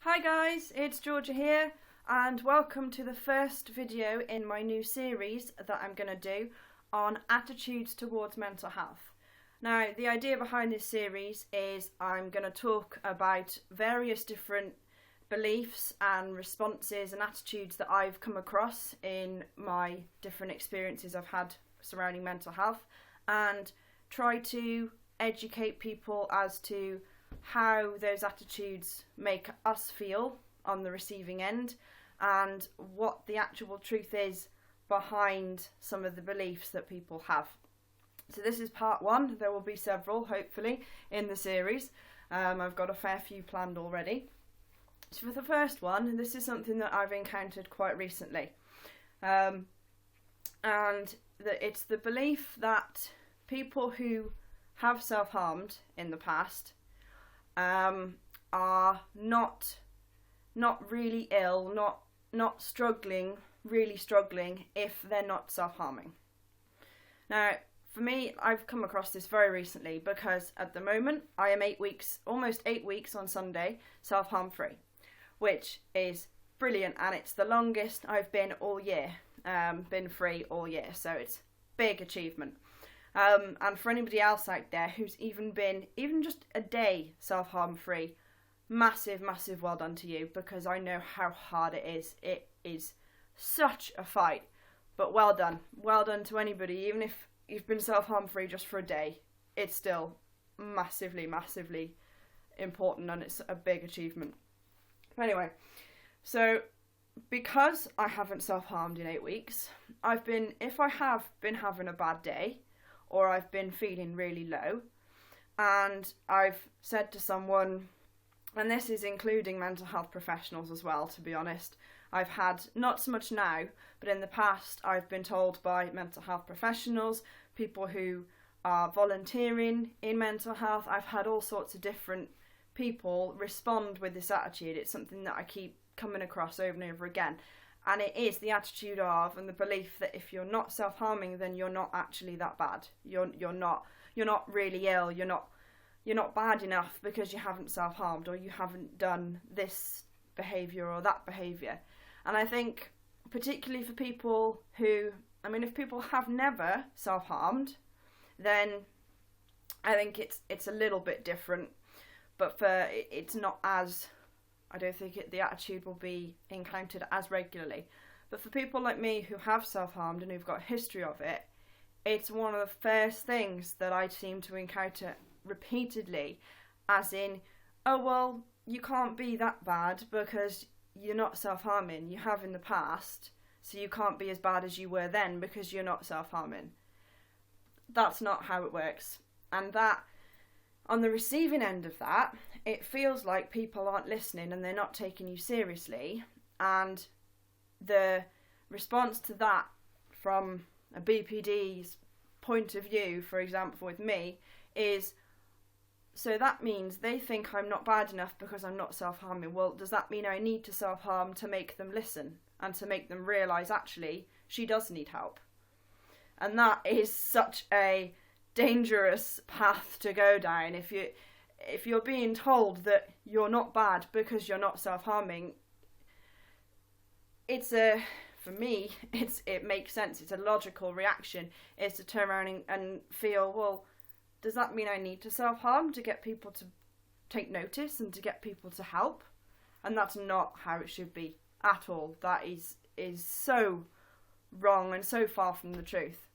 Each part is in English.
Hi guys, it's Georgia here and welcome to the first video in my new series that I'm going to do on attitudes towards mental health. Now, the idea behind this series is I'm going to talk about various different beliefs and responses and attitudes that I've come across in my different experiences I've had surrounding mental health and try to educate people as to how those attitudes make us feel on the receiving end and what the actual truth is behind some of the beliefs that people have. So this is part one. There will be several, hopefully, in the series. I've got a fair few planned already. So for the first one, this is something that I've encountered quite recently. And it's the belief that people who have self-harmed in the past are not really ill, not struggling, really struggling if they're not self-harming. Now, for me, I've come across this very recently because at the moment I am almost 8 weeks on Sunday, self-harm free, which is brilliant, and it's the longest I've been all year, been free all year, so it's a big achievement. And for anybody else out there who's even been just a day self-harm free, massive well done to you, because I know how hard it is. It is such a fight, but well done to anybody. Even if you've been self-harm free just for a day, it's still massively important, and it's a big achievement. Anyway, so because I haven't self-harmed in 8 weeks, if I have been having a bad day or I've been feeling really low, and I've said to someone, and this is including mental health professionals as well, to be honest, I've had, not so much now, but in the past, I've been told by mental health professionals, people who are volunteering in mental health, I've had all sorts of different people respond with this attitude. It's something that I keep coming across over and over again. And it is the attitude of and the belief that if you're not self-harming, then you're not actually that bad. You're not really ill. You're not bad enough because you haven't self-harmed, or you haven't done this behaviour or that behaviour. And I think particularly for people if people have never self-harmed, then I think it's a little bit different. But it's not as, I don't think the attitude will be encountered as regularly. But for people like me who have self-harmed and who've got a history of it, it's one of the first things that I seem to encounter repeatedly, as in, oh well, you can't be that bad because you're not self-harming. You have in the past, so you can't be as bad as you were then because you're not self-harming. That's not how it works. And that, on the receiving end of that, it feels like people aren't listening and they're not taking you seriously. And the response to that from a BPD's point of view, for example, with me, is, so that means they think I'm not bad enough because I'm not self-harming. Well, does that mean I need to self-harm to make them listen and to make them realise actually she does need help? And that is such a dangerous path to go down. If you're being told that you're not bad because you're not self-harming, for me, it makes sense. It's a logical reaction, is to turn around and feel, well, does that mean I need to self-harm to get people to take notice and to get people to help? And that's not how it should be at all. That is so wrong and so far from the truth.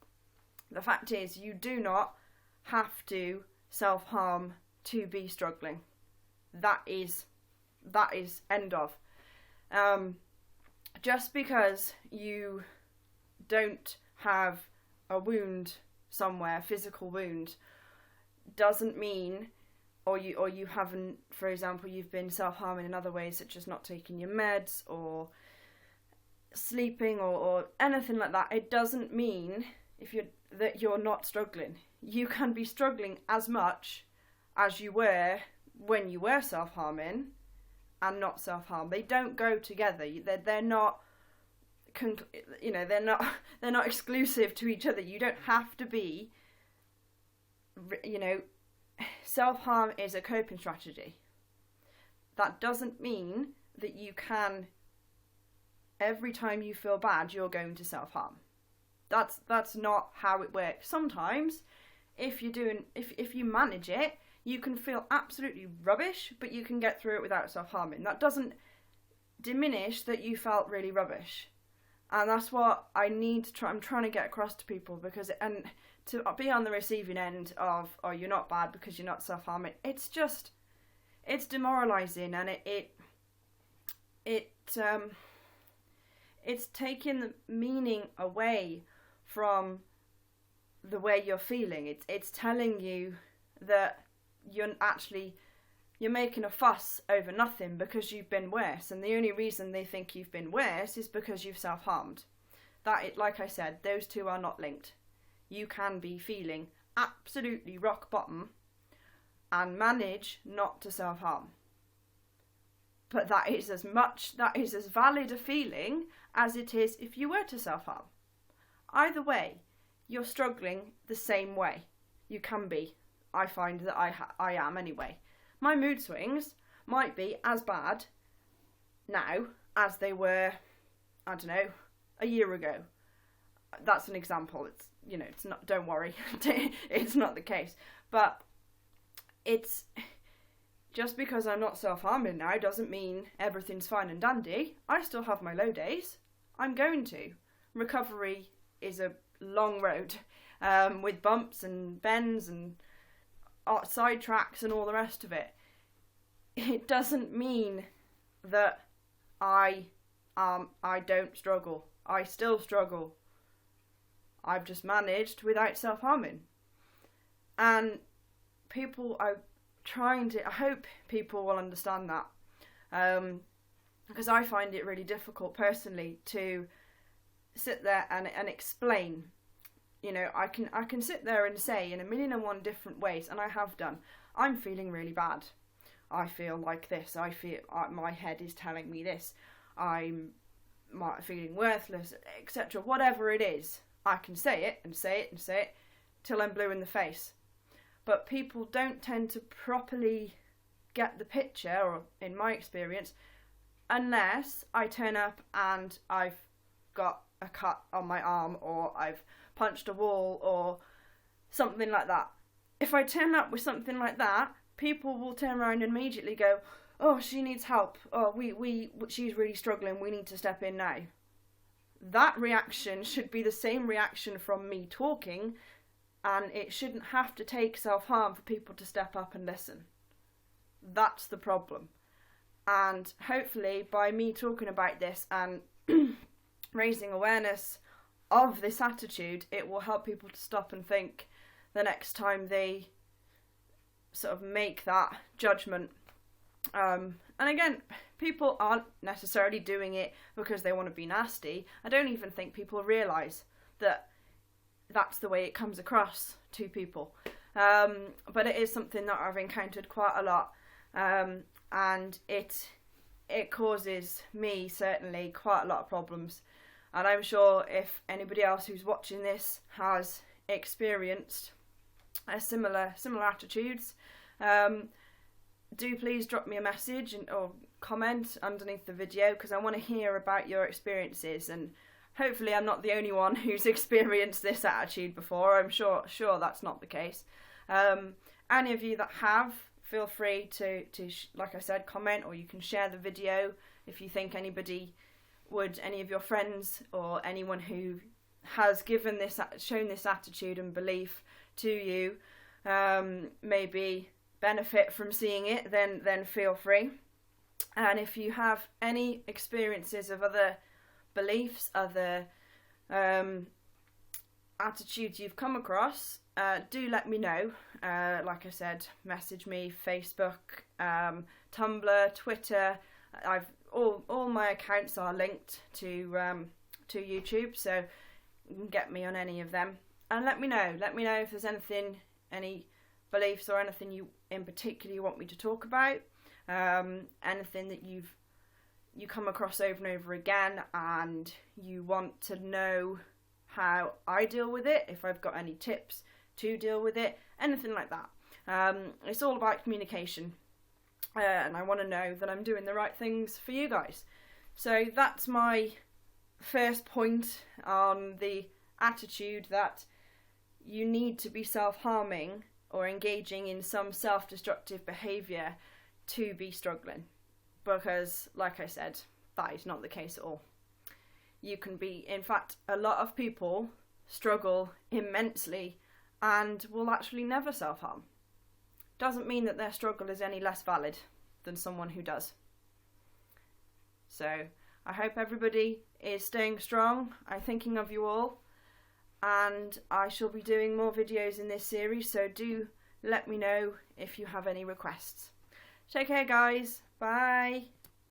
The fact is, you do not have to self-harm to be struggling. That is end of. Just because you don't have a wound somewhere, physical wound, doesn't mean, or you haven't, for example, you've been self-harming in other ways, such as not taking your meds or sleeping or anything like that. It doesn't mean that you're not struggling. You can be struggling as much as you were when you were self-harming and not self-harm. They don't go together. They're not they're not exclusive to each other. You don't have to be, self-harm is a coping strategy. That doesn't mean that you can, every time you feel bad, you're going to self-harm. That's not how it works. Sometimes, if you manage it, you can feel absolutely rubbish, but you can get through it without self-harming. That doesn't diminish that you felt really rubbish. And that's what I'm trying to get across to people, because, and to be on the receiving end of, oh, you're not bad because you're not self-harming, it's demoralising, and it's taking the meaning away from the way you're feeling. It's telling you that you're making a fuss over nothing because you've been worse, and the only reason they think you've been worse is because you've self-harmed. Like I said, those two are not linked. You can be feeling absolutely rock bottom and manage not to self-harm. But that is as valid a feeling as it is if you were to self-harm. Either way, you're struggling the same way. You can be. I find that I am anyway. My mood swings might be as bad now as they were, I don't know, a year ago. That's an example. It's not, don't worry, it's not the case. But it's, just because I'm not self-harming now doesn't mean everything's fine and dandy. I still have my low days. I'm going to. Recovery is a long road, with bumps and bends and side tracks and all the rest of it. It doesn't mean that I don't struggle. I still struggle. I've just managed without self-harming. And I hope people will understand that. Because I find it really difficult personally to sit there and explain. I can sit there and say in 1,000,001 different ways, and I have done, I'm feeling really bad. I feel like this. I feel my head is telling me this. I'm feeling worthless, etc. Whatever it is, I can say it and say it and say it till I'm blue in the face. But people don't tend to properly get the picture, or in my experience, unless I turn up and I've got a cut on my arm, or I've punched a wall, or something like that. If I turn up with something like that, people will turn around and immediately go, oh, she needs help. Oh, she's really struggling. We need to step in now. That reaction should be the same reaction from me talking, and it shouldn't have to take self-harm for people to step up and listen. That's the problem. And hopefully by me talking about this and raising awareness of this attitude, it will help people to stop and think the next time they sort of make that judgment. And again, people aren't necessarily doing it because they want to be nasty. I don't even think people realise that that's the way it comes across to people. But it is something that I've encountered quite a lot. And it causes me, certainly, quite a lot of problems. And I'm sure if anybody else who's watching this has experienced similar attitudes, do please drop me a message or comment underneath the video, because I want to hear about your experiences, and hopefully I'm not the only one who's experienced this attitude before. I'm sure that's not the case. Any of you that have, feel free to like I said, comment, or you can share the video if you think any of your friends or anyone who has shown this attitude and belief to you maybe benefit from seeing it, then feel free. And if you have any experiences of other beliefs, other attitudes you've come across, do let me know. Like I said, message me, Facebook, Tumblr, Twitter. All my accounts are linked to YouTube, so you can get me on any of them. And let me know if there's any beliefs or anything you in particular you want me to talk about. Anything that you come across over and over again, and you want to know how I deal with it, if I've got any tips to deal with it, anything like that. It's all about communication. and I want to know that I'm doing the right things for you guys. So that's my first point on the attitude that you need to be self-harming or engaging in some self-destructive behaviour to be struggling. Because, like I said, that is not the case at all. You can be, in fact, a lot of people struggle immensely and will actually never self-harm. Doesn't mean that their struggle is any less valid than someone who does. So, I hope everybody is staying strong. I'm thinking of you all. And I shall be doing more videos in this series, so do let me know if you have any requests. Take care, guys. Bye.